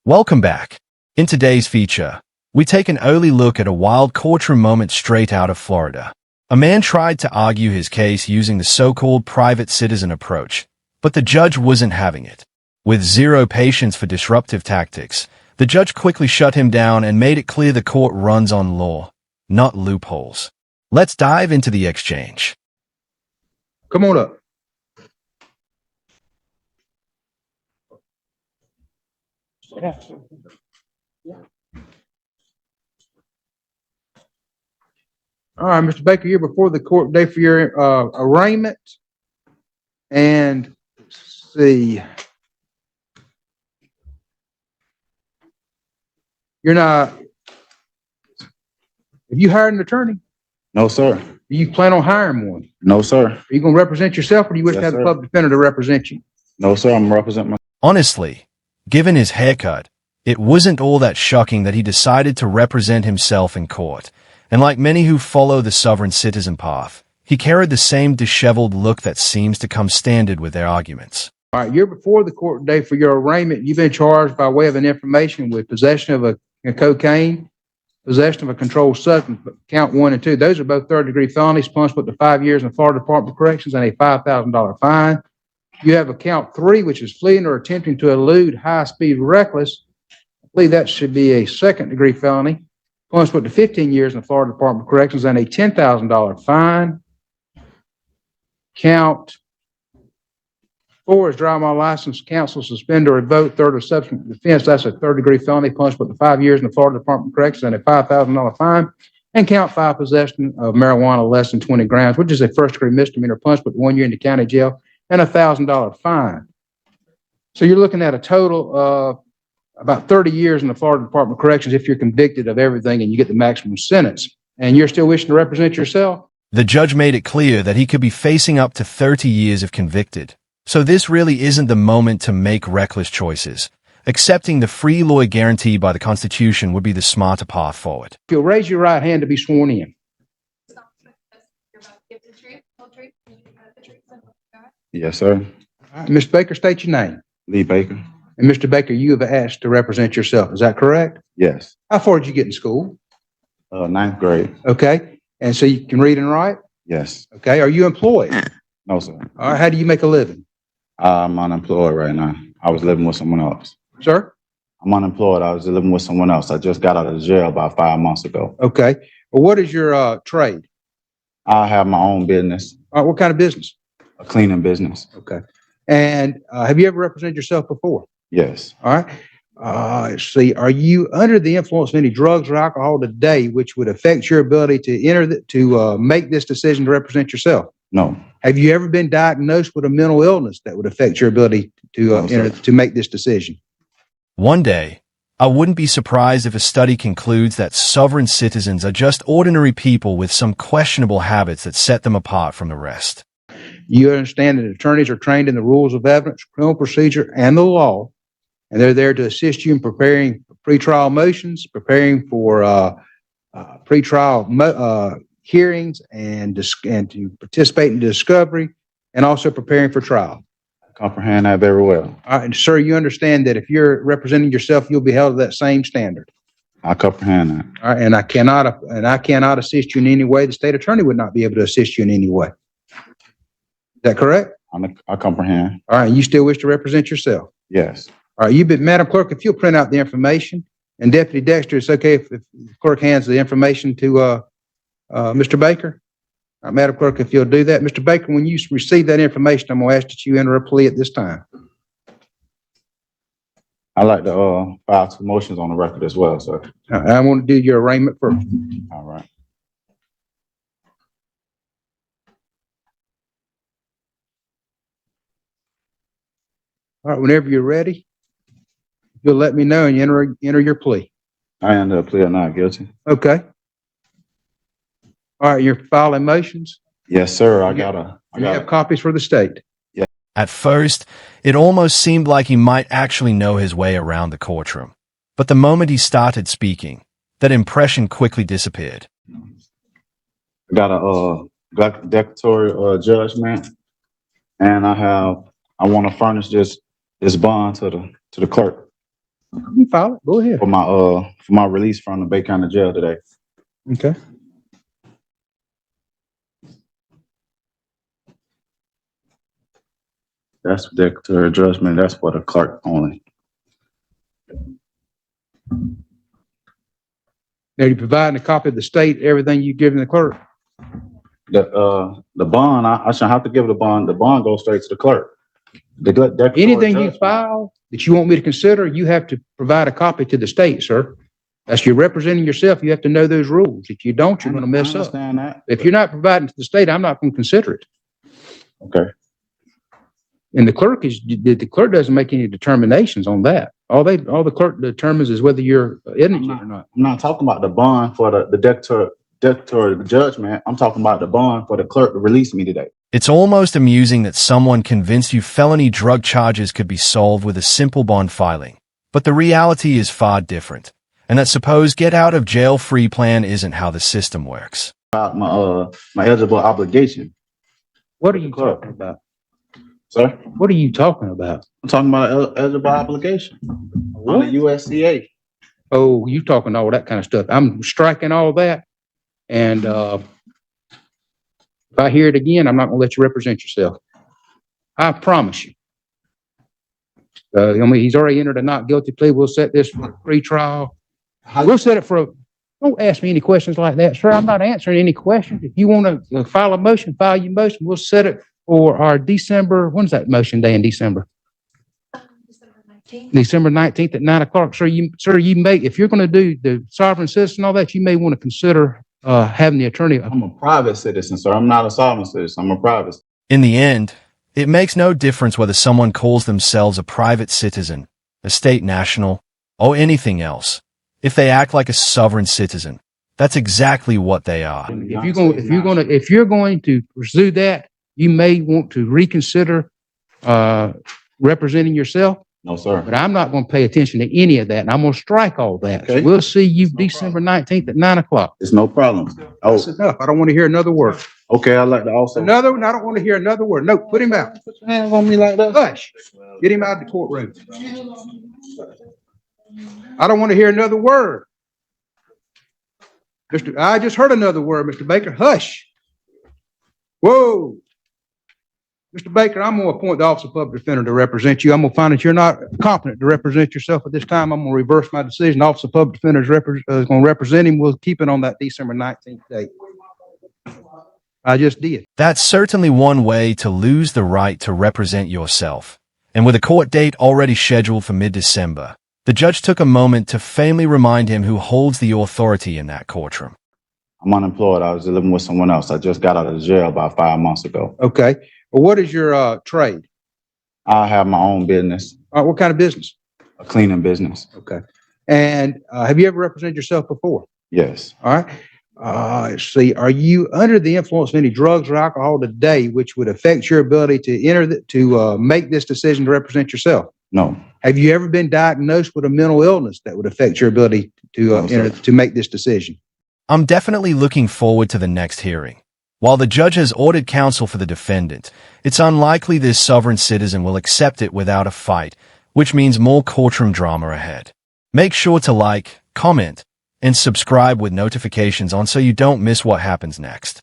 Welcome back. In today's feature, we take an early look at a wild courtroom moment straight out of Florida. A man tried to argue his case using the so-called private citizen approach, but the judge wasn't having it. With zero patience for disruptive tactics, the judge quickly shut him down and made it clear the court runs on law, not loopholes. Let's dive into the exchange. Come on up. All right, Mr. Baker, you're before the court today for your arraignment. And let's see. You're not. Have you hired an attorney? No, sir. Do you plan on hiring one? No, sir. Are you going to represent yourself, or do you wish to have the public defender to represent you? No, sir. I'm representing my. Honestly, given his haircut, it wasn't all that shocking that he decided to represent himself in court. And like many who follow the sovereign citizen path, he carried the same disheveled look that seems to come standard with their arguments. All right, you're before the court today for your arraignment. You've been charged by way of an information with possession of a cocaine, possession of a controlled substance, count 1 and 2. Those are both third-degree felonies, punishable to 5 years in the Florida Department of Corrections and a $5,000 fine. You have a count 3, which is fleeing or attempting to elude high-speed reckless. I believe that should be a second-degree felony, punishable to 15 years in the Florida Department of Corrections and a $10,000 fine. Count 4 is driving while licensed, cancel, suspend, or revoke third or subsequent offense. That's a third-degree felony, punishable to 5 years in the Florida Department of Corrections and a $5,000 fine. And count 5, possession of marijuana less than 20 grams, which is a first-degree misdemeanor, punishable to 1 year in the county jail and a $1,000 fine. So you're looking at a total of about 30 years in the Florida Department of Corrections if you're convicted of everything and you get the maximum sentence. And you're still wishing to represent yourself? The judge made it clear that he could be facing up to 30 years if convicted. So this really isn't the moment to make reckless choices. Accepting the free lawyer guarantee by the Constitution would be the smarter path forward. If you'll raise your right hand to be sworn in. Yes, sir. All right, Mr. Baker, state your name. Lee Baker. And Mr. Baker, you have asked to represent yourself. Is that correct? Yes. How far did you get in school? 9th grade. Okay. And so you can read and write? Yes. Okay. Are you employed? No, sir. All right. How do you make a living? I'm unemployed right now. I was living with someone else. Sir? I'm unemployed. I was living with someone else. I just got out of jail about 5 months ago. Okay. Well, what is your trade? I have my own business, All right. What kind of business? a cleaning business. Okay. And have you ever represented yourself before? Yes. All right. Let's see. Are you under the influence of any drugs or alcohol today, which would affect your ability to make this decision to represent yourself? No. Have you ever been diagnosed with a mental illness that would affect your ability to to make this decision? One day, I wouldn't be surprised if a study concludes that sovereign citizens are just ordinary people with some questionable habits that set them apart from the rest. You understand that attorneys are trained in the rules of evidence, criminal procedure, and the law, and they're there to assist you in preparing pretrial motions, preparing for pretrial hearings, and to participate in discovery, and also preparing for trial. I comprehend that very well. All right, and sir, you understand that if you're representing yourself, you'll be held to that same standard. I comprehend that. All right, and I cannot assist you in any way. The state attorney would not be able to assist you in any way. Is that correct? I comprehend. All right, you still wish to represent yourself? Yes. All right, Madam Clerk, if you'll print out the information, and Deputy Dexter, it's okay if the clerk hands the information to Mr. Baker? All right, Madam Clerk, if you'll do that. Mr. Baker, when you receive that information, I'm going to ask that you enter a plea at this time. I'd like to file 2 motions on the record as well, sir. All right, I want to do your arraignment first. All right. All right, whenever you're ready, you'll let me know and you enter your plea. I end up plea of not guilty. Okay. All right, you're filing motions? Yes, sir. I You got have copies for the state. At first, it almost seemed like he might actually know his way around the courtroom. But the moment he started speaking, that impression quickly disappeared. I got a declaratory judgment, and I want to furnish this bond to the clerk. You file it. Go ahead. for my release from the Bay County Jail today. Okay. That's declaratory judgment. That's for the clerk only. Now you're providing a copy of the state, everything you've given the clerk. The bond, I shouldn't have to give the bond. The bond goes straight to the clerk. Anything you file that you want me to consider, you have to provide a copy to the state, sir. That's you're representing yourself. You have to know those rules. If you don't, you're going to mess up. That. If you're not providing to the state, I'm not going to consider it. Okay. And the clerk doesn't make any determinations on that. All the clerk determines is whether you're indigent or not. I'm not talking about the bond for the declaratory judgment. I'm talking about the bond for the clerk to release me today. It's almost amusing that someone convinced you felony drug charges could be solved with a simple bond filing. But the reality is far different. And that supposed get-out-of-jail-free plan isn't how the system works. About my eligible obligation. What are you talking about? Sir? What are you talking about? I'm talking about eligible obligation. On the USCA. Oh, you talking all that kind of stuff. I'm striking all that. And if I hear it again, I'm not going to let you represent yourself. I promise you. He's already entered a not guilty plea. We'll set this for a pre-trial. We'll set it for don't ask me any questions like that, sir. I'm not answering any questions. If you want to file a motion, file your motion. We'll set it for our December. When's that motion day in December? December 19th at 9 o'clock. Sir, you may, if you're going to do the sovereign citizen and all that, you may want to consider having the attorney. I'm a private citizen, sir. I'm not a sovereign citizen. I'm a private. In the end, it makes no difference whether someone calls themselves a private citizen, a state national, or anything else. If they act like a sovereign citizen, that's exactly what they are. If you're going to pursue that, you may want to reconsider representing yourself. No, sir. But I'm not going to pay attention to any of that, and I'm going to strike all that. Okay. So we'll see you December 19th at 9 o'clock. It's no problem. Oh, That's enough. I don't want to hear another word. okay. I'd like to also. Another one? I don't want to hear another word. No, put him out. Put your hands on me like that. Hush. Get him out of the courtroom. I don't want to hear another word. I just heard another word, Mr. Baker. Hush. Whoa. Mr. Baker, I'm going to appoint the Office of Public Defender to represent you. I'm going to find that you're not competent to represent yourself at this time. I'm going to reverse my decision. The Office of Public Defender is going to represent him. We'll keep it on that December 19th date. I just did. That's certainly one way to lose the right to represent yourself. And with a court date already scheduled for mid-December, the judge took a moment to faintly remind him who holds the authority in that courtroom. I'm unemployed. I was living with someone else. I just got out of jail about 5 months ago. Okay. Well, what is your trade? I have my own business. What kind of business? A cleaning business. Okay. And have you ever represented yourself before? Yes. All right. Let's see. Are you under the influence of any drugs or alcohol today, which would affect your ability to make this decision to represent yourself? No. Have you ever been diagnosed with a mental illness that would affect your ability to make this decision? I'm definitely looking forward to the next hearing. While the judge has ordered counsel for the defendant, it's unlikely this sovereign citizen will accept it without a fight, which means more courtroom drama ahead. Make sure to like, comment, and subscribe with notifications on so you don't miss what happens next.